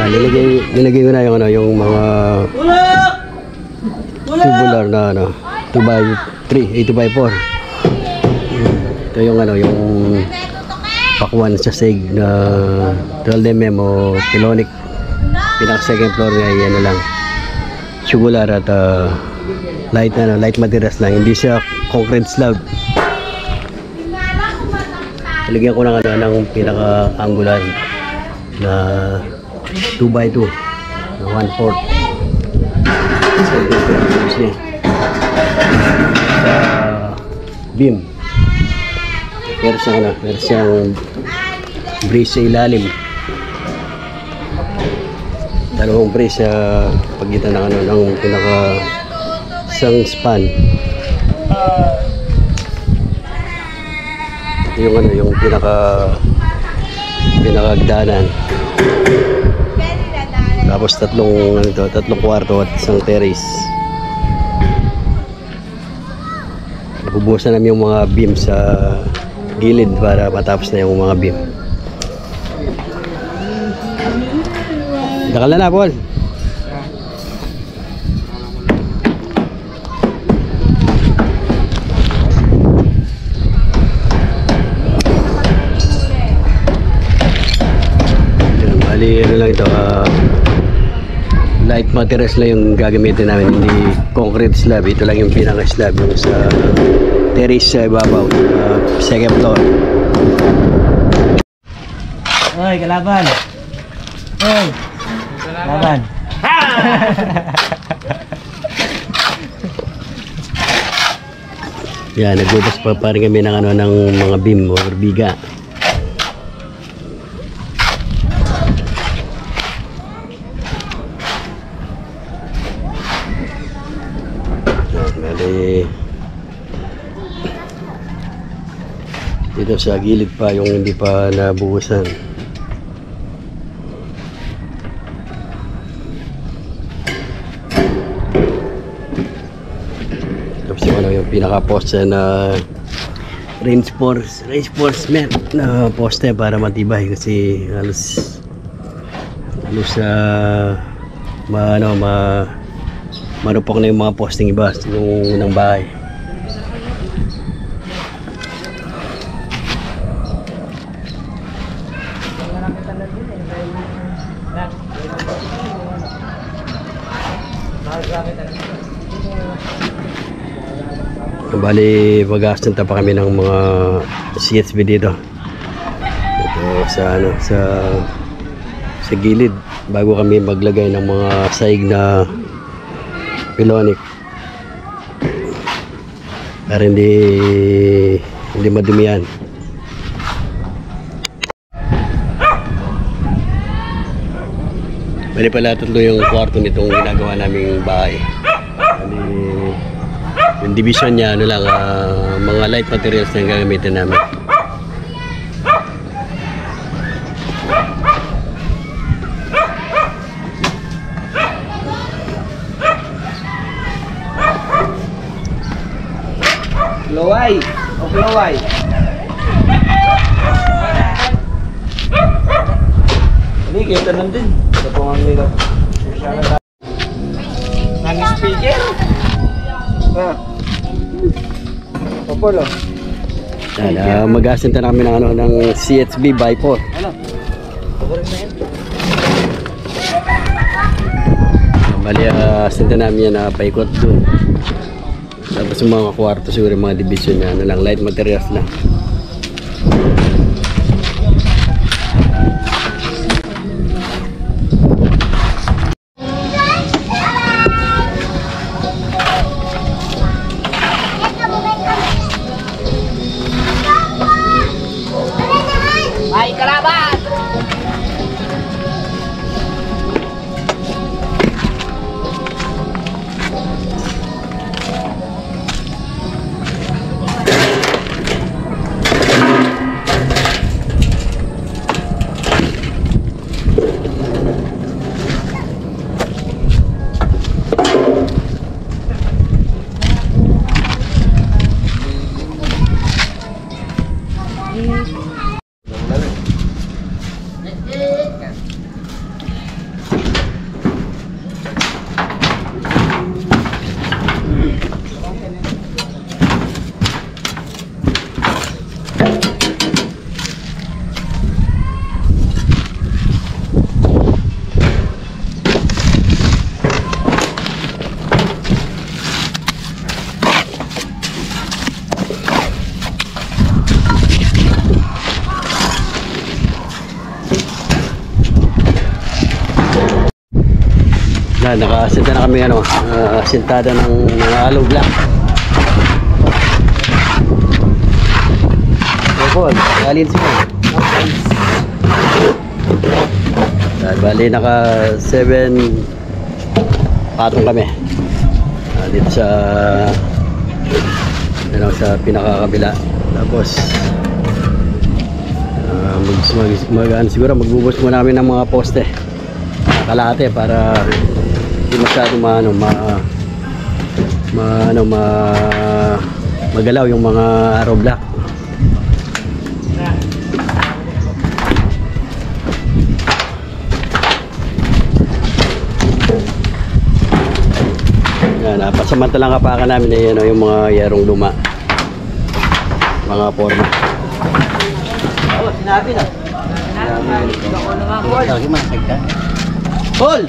nilagay ko na yung ano, yung mga tubular na ano, 2x3, 2x4. Ito yung ano, yung pakuan sa seg na 12mm o Pilonic. Pinaka second floor niya ay ano lang, tubular at light materials lang, hindi siya concrete slab. Nilagyan ko ng ano, ng pinaka angular na 2x2 na 1/4 sa beam. Meron siyang brace sa ilalim, dalawang brace sa pagitan ng ano, ng pinaka isang span. Yung ano, yung pinakagdanan. Tapos tatlong kwarto at isang terrace. Nabubusan namin yung mga beam sa gilid para matapos na yung mga beam. Dakal na, Paul. Bali, ano lang ito, light materials lang yung gagamitin namin, hindi concrete slab. Ito lang yung pinaka slab, yung sa terrace sa ibabaw, second floor. Oy, kalaban! Oy! Kalaban! Yan, nagbutas pa rin kami ng ano, ng mga beam o biga. Dito sa gilid pa yung hindi pa nabuhusan. Tapos yung ano, yung pinaka poste na reinforcement na poste para matibay, kasi halos marupok na yung mga posting iba yung unang bahay. Bali, mag-astanta pa kami ng mga CSB dito. Ito sa ano, sa gilid bago kami maglagay ng mga saig na Pilonic para hindi madumihan. Bali pala, tatlo yung kwarto nitong ginagawa naming bahay. Yung division niya, ano lang, mga light materials na gagamitin namin. Loway! O loway! Hindi, kita nun din. Ito po ang nila. Nang speaker? Popolo. Mag-asinta namin ng ano, ng CSB by 4. Ano? Bali, asinta namin yan na paikot dun. Tapos yung mga kwarto siguro, yung mga division niya, ano lang, light materials lang. Ay, kalaban! Nakasinta na kami sintada ng mga hollow block. Paul, alin sila. Bali naka 7 patong kami. Dito sa pinakakabila. Tapos siguro magbubos muna kami ng mga poste. Kalahati para hindi masyado magalaw yung mga arrow block. Yan, pasamantalang kapakan namin yung mga yerong luma, mga forma. Sinabi na. Ako naman, Paul. Paul!